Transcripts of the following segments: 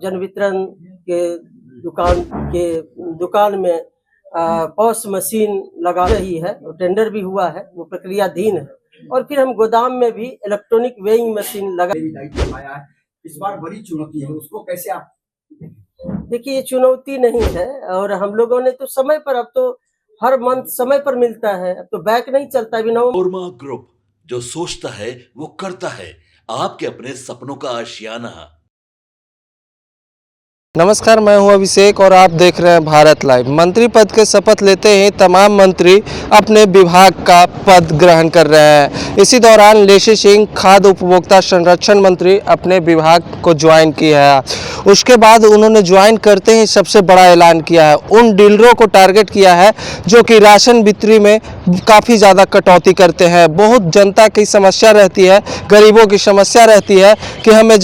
जन वितरण के दुकान में पॉस मशीन लगा रही है, टेंडर भी हुआ है, वो प्रक्रियाधीन है। और फिर हम गोदाम में भी इलेक्ट्रॉनिक वेइंग मशीन लगा। इस बार बड़ी चुनौती है, उसको कैसे आप देखिए, ये चुनौती नहीं है और हम लोगों ने तो समय पर, अब तो हर मंथ समय पर मिलता है, अब तो बैक नहीं चलता अभी। ओरमा ग्रुप, जो सोचता है वो करता है, आपके अपने सपनों का आशियाना। नमस्कार, मैं हूं अभिषेक और आप देख रहे हैं भारत लाइव। मंत्री पद के शपथ लेते ही तमाम मंत्री अपने विभाग का पद ग्रहण कर रहे हैं। इसी दौरान लेशी सिंह खाद्य उपभोक्ता संरक्षण मंत्री अपने विभाग को ज्वाइन किया है। उसके बाद उन्होंने ज्वाइन करते ही सबसे बड़ा ऐलान किया है, उन डीलरों को टारगेट किया है जो कि राशन बिक्री में काफ़ी ज़्यादा कटौती करते हैं। बहुत जनता की समस्या रहती है, गरीबों की समस्या रहती है कि हमें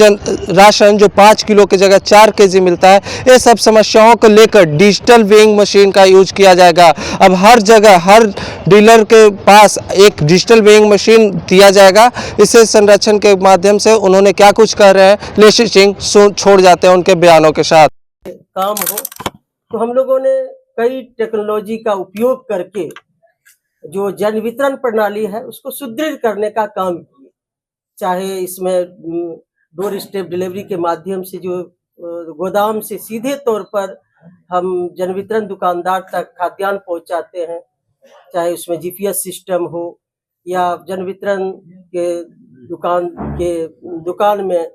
राशन जो 5 किलो की जगह 4 केजी मिलता है। ये सब समस्याओं को लेकर डिजिटल वेइंग मशीन का यूज किया जाएगा। अब हर जगह हर डीलर के पास एक डिजिटल वेइंग मशीन दिया जाएगा। इसे संरक्षण के माध्यम से उन्होंने क्या कुछ कह रहे हैं, लेशी सिंह छोड़ जाते हैं उनके बयानों के साथ। काम हो तो हम लोगों ने कई टेक्नोलॉजी का उपयोग करके जो जन वितरण प्रणाली है उसको सुदृढ़ करने का काम किया। चाहे इसमें डोर स्टेप डिलीवरी के माध्यम से जो गोदाम से सीधे तौर पर हम जन वितरण दुकानदार तक खाद्यान्न पहुंचाते हैं, चाहे उसमें जीपीएस सिस्टम हो या जन वितरण के दुकान में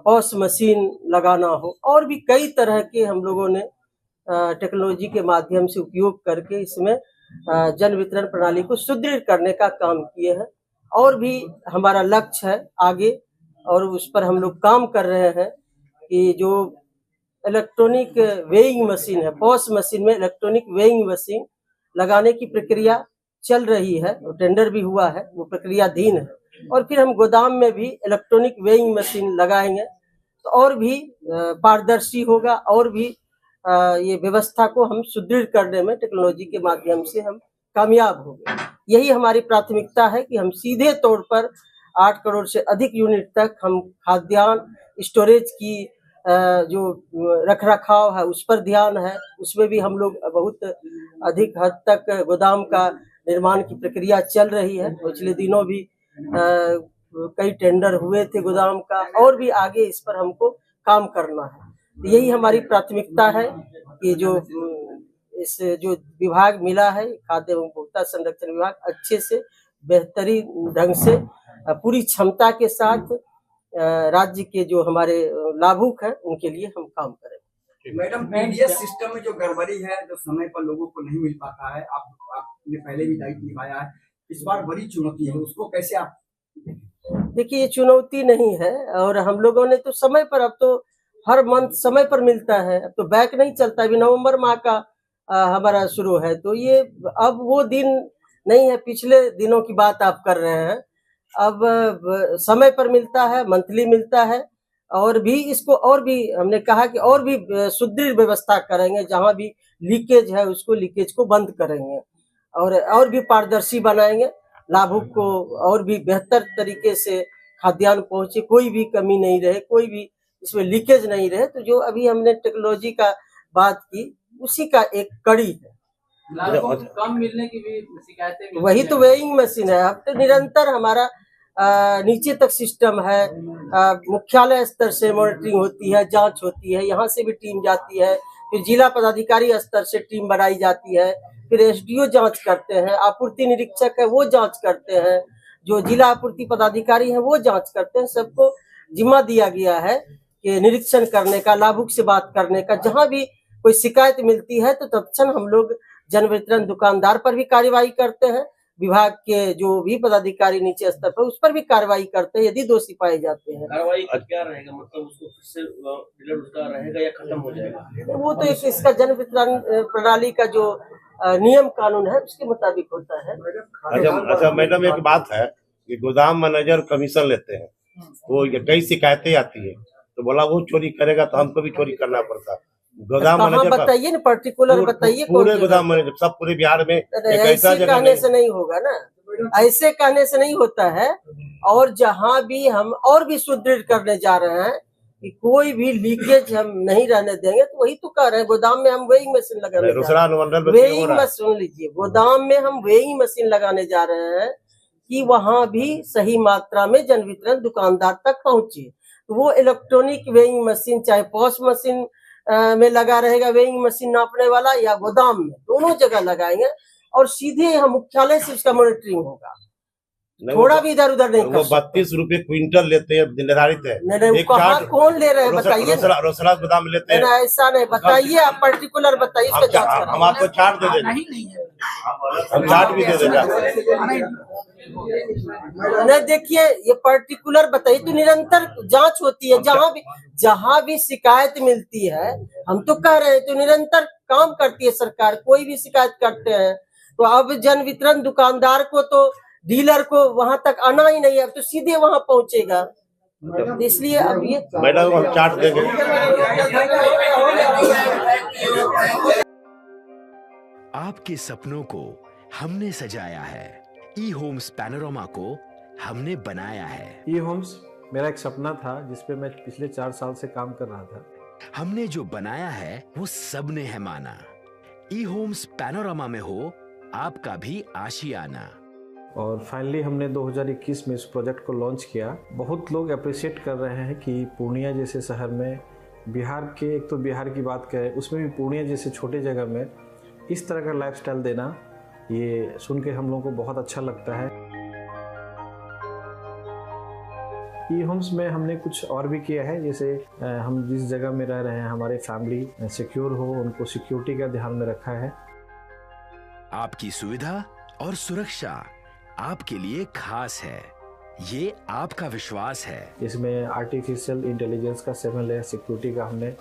पॉस मशीन लगाना हो, और भी कई तरह के हम लोगों ने टेक्नोलॉजी के माध्यम से उपयोग करके इसमें जन वितरण प्रणाली को सुदृढ़ करने का काम किए हैं। और भी हमारा लक्ष्य है आगे, और उस पर हम लोग काम कर रहे हैं कि जो इलेक्ट्रॉनिक वेइंग मशीन है, पॉस मशीन में इलेक्ट्रॉनिक वेइंग मशीन लगाने की प्रक्रिया चल रही है, टेंडर भी हुआ है, वो प्रक्रियाधीन है। और फिर हम गोदाम में भी इलेक्ट्रॉनिक वेइंग मशीन लगाएंगे तो और भी पारदर्शी होगा, और भी ये व्यवस्था को हम सुदृढ़ करने में टेक्नोलॉजी के माध्यम से हम कामयाब होंगे। यही हमारी प्राथमिकता है कि हम सीधे तौर पर 8 करोड़ से अधिक यूनिट तक हम खाद्यान्न स्टोरेज की जो रख रखाव है उस पर ध्यान है। उसमें भी हम लोग बहुत अधिक हद तक गोदाम का निर्माण की प्रक्रिया चल रही है। पिछले दिनों भी कई टेंडर हुए थे गोदाम का, और भी आगे इस पर हमको काम करना है। तो यही हमारी प्राथमिकता है कि जो विभाग मिला है, खाद्य एवं उपभोक्ता संरक्षण विभाग, अच्छे से बेहतरीन ढंग से पूरी क्षमता के साथ राज्य के जो हमारे लाभुक हैं उनके लिए हम काम करें। मैडम, पीडीएस सिस्टम में जो गड़बड़ी है, जो समय पर लोगों को नहीं मिल पाता है, आपने पहले भी दायित्व निभाया है, इस बार बड़ी चुनौती है, उसको कैसे आप देखिए, ये चुनौती नहीं है और हम लोगों ने तो समय पर, अब तो हर मंथ समय पर मिलता है, अब तो बैक नहीं चलता। अभी नवंबर माह का हमारा शुरू है, तो ये अब वो दिन नहीं है, पिछले दिनों की बात आप कर रहे हैं। अब समय पर मिलता है, मंथली मिलता है, और भी इसको और भी हमने कहा कि और भी सुदृढ़ व्यवस्था करेंगे। जहां भी लीकेज है उसको लीकेज को बंद करेंगे और भी पारदर्शी बनाएंगे, लाभुक को और भी बेहतर तरीके से खाद्यान्न पहुंचे, कोई भी कमी नहीं रहे, कोई भी इसमें लीकेज नहीं रहे। तो जो अभी हमने टेक्नोलॉजी का बात की, उसी का एक कड़ी है। कम मिलने की भी शिकायतें, वही तो वेइंग मशीन है। अब तो निरंतर हमारा नीचे तक सिस्टम है, मुख्यालय स्तर से मॉनिटरिंग होती है, जांच होती है, यहाँ से भी टीम जाती है, फिर जिला पदाधिकारी स्तर से टीम बनाई जाती है, फिर एसडीओ जांच करते हैं, आपूर्ति निरीक्षक है वो जांच करते हैं, जो जिला आपूर्ति पदाधिकारी है वो जांच करते हैं। सबको जिम्मा दिया गया है कि निरीक्षण करने का, लाभुक से बात करने का। जहां भी कोई शिकायत मिलती है तो तत्क्षण हम लोग जन वितरण दुकानदार पर भी कार्रवाई करते हैं, विभाग के जो भी पदाधिकारी नीचे स्तर पर उस पर भी कार्रवाई करते हैं यदि दोषी पाए जाते हैं। कार्रवाई क्या रहेगा, मतलब उसको फिर से डीलर उसका रहेगा या खत्म हो जाएगा? वो तो एक इसका जन वितरण प्रणाली का जो नियम कानून है उसके मुताबिक होता है। अच्छा मैडम, एक बात है कि गोदाम मैनेजर कमीशन लेते हैं, वो कई शिकायतें आती है, तो बोला वो चोरी करेगा तो हमको भी चोरी करना पड़ता। गोदाम मैनेजर बताइए ना, पर्टिकुलर बताइए। पूरे गोदाम मैनेजर सब पूरे बिहार में ऐसे कहने से नहीं होगा ना, ऐसे कहने से नहीं होता है। और जहां भी हम और भी सुदृढ़ करने जा रहे हैं, कि कोई भी लीकेज हम नहीं रहने देंगे, तो वही तो कह रहे हैं गोदाम में हम वेइंग मशीन लगाने जा रहे दूसरा अनुमंडल में हैं। क्यों हो वेइंग रहा है? मशीन, सुन लीजिए, गोदाम में हम वेइंग मशीन लगाने जा रहे हैं कि वहां भी सही मात्रा में जन वितरण दुकानदार तक पहुंचे। तो वो इलेक्ट्रॉनिक वेइंग मशीन, चाहे पॉस मशीन में लगा रहेगा वेइंग मशीन नापने वाला, या गोदाम में, दोनों जगह लगाएंगे और सीधे हम मुख्यालय से उसका मॉनिटरिंग होगा। नहीं, थोड़ा भी इधर उधर नहीं वो कर सकते। 32 रुपए क्विंटल लेते हैं, निर्धारित है। नहीं, एक कहाँ चार्ट कौन ले रहे हैं बताइए ना। रोसड़ा गोदाम में लेते हैं। नहीं, ऐसा नहीं, बताइए आप पर्टिकुलर बताइए, इसका जांच हम कराइए। आपको चार्ट दे देंगे, हम चार्ट भी दे देंगे। नहीं, देखिए, ये पर्टिकुलर बताइए, तो निरंतर जांच होती है। जहाँ भी शिकायत मिलती है, हम तो कह रहे हैं, तो निरंतर काम करती है सरकार। कोई भी शिकायत करते हैं तो अब जन वितरण दुकानदार को, तो डीलर को वहां तक आना ही नहीं है, अब तो सीधे वहां पहुंचेगा। इसलिए अब ये मैडम हम चार्ट देंगे। आपके सपनों को हमने सजाया है, ई होम्स पैनोरमा को हमने बनाया है। ई होम्स मेरा एक सपना था जिसपे मैं पिछले 4 साल से काम कर रहा था। हमने जो बनाया है वो सबने है माना। ई होम्स पैनोरमा में हो आपका भी आशियाना। और फाइनली हमने 2021 में इस प्रोजेक्ट को लॉन्च किया। बहुत लोग अप्रिशिएट कर रहे हैं कि पूर्णिया जैसे शहर में, बिहार के, एक तो बिहार की बात करें उसमें भी पूर्णिया जैसे छोटे जगह में इस तरह का लाइफस्टाइल देना, ये सुन के हम लोगों को बहुत अच्छा लगता है। ई होम्स में हमने कुछ और भी किया है, जैसे हम जिस जगह में रह रहे हैं हमारे फैमिली सिक्योर हो, उनको सिक्योरिटी का ध्यान में रखा है। आपकी सुविधा और सुरक्षा आपके लिए खास है, ये आपका विश्वास है। इसमें आर्टिफिशियल इंटेलिजेंस का 7 लेयर सिक्योरिटी का हमने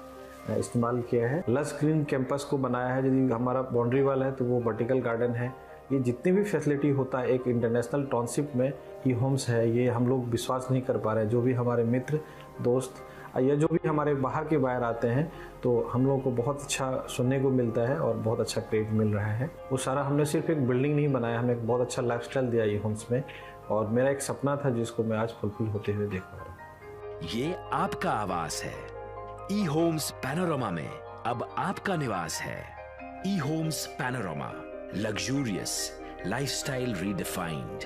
इस्तेमाल किया है। लस ग्रीन कैंपस को बनाया है। यदि हमारा बाउंड्री वाल है तो वो वर्टिकल गार्डन है। ये जितनी भी फैसिलिटी होता है एक इंटरनेशनल टाउनशिप में, ई होम्स है, ये हम लोग विश्वास नहीं कर पा रहे हैं। जो भी हमारे मित्र दोस्त या जो भी हमारे बाहर के बाहर आते हैं, तो हम लोगों को बहुत अच्छा सुनने को मिलता है और बहुत अच्छा क्रेडिट मिल रहा है। वो सारा हमने सिर्फ एक बिल्डिंग नहीं बनाया, हमें एक बहुत अच्छा लाइफस्टाइल दिया ई होम्स में, और मेरा एक सपना था जिसको मैं आज फुलफिल होते हुए देख पा रहा हूँ। ये आपका आवास है। ई होम्स पैनोरमा में अब आपका निवास है। E Homes Panorama, luxurious lifestyle redefined.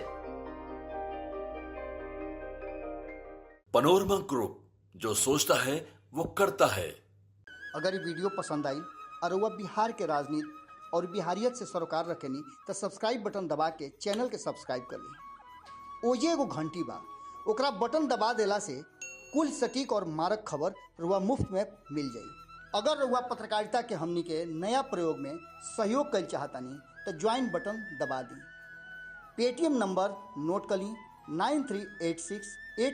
Panorama group, जो सोचता है वो करता है। अगर ये वीडियो पसंद आई और वह बिहार के राजनीति और बिहारियत से सरोकार रखेनी तो सब्सक्राइब बटन दबा के चैनल के सब्सक्राइब कर ली। ओजे एगो घंटी बा, ओकरा बटन दबा देला से कुल सटीक और मारक खबर रुआ मुफ्त में मिल जाई। अगर रुआ पत्रकारिता के हमनी के नया प्रयोग में सहयोग कर चाहतानी तो ज्वाइन बटन दबा दी। पेटीएम नंबर नोट कर ली 9386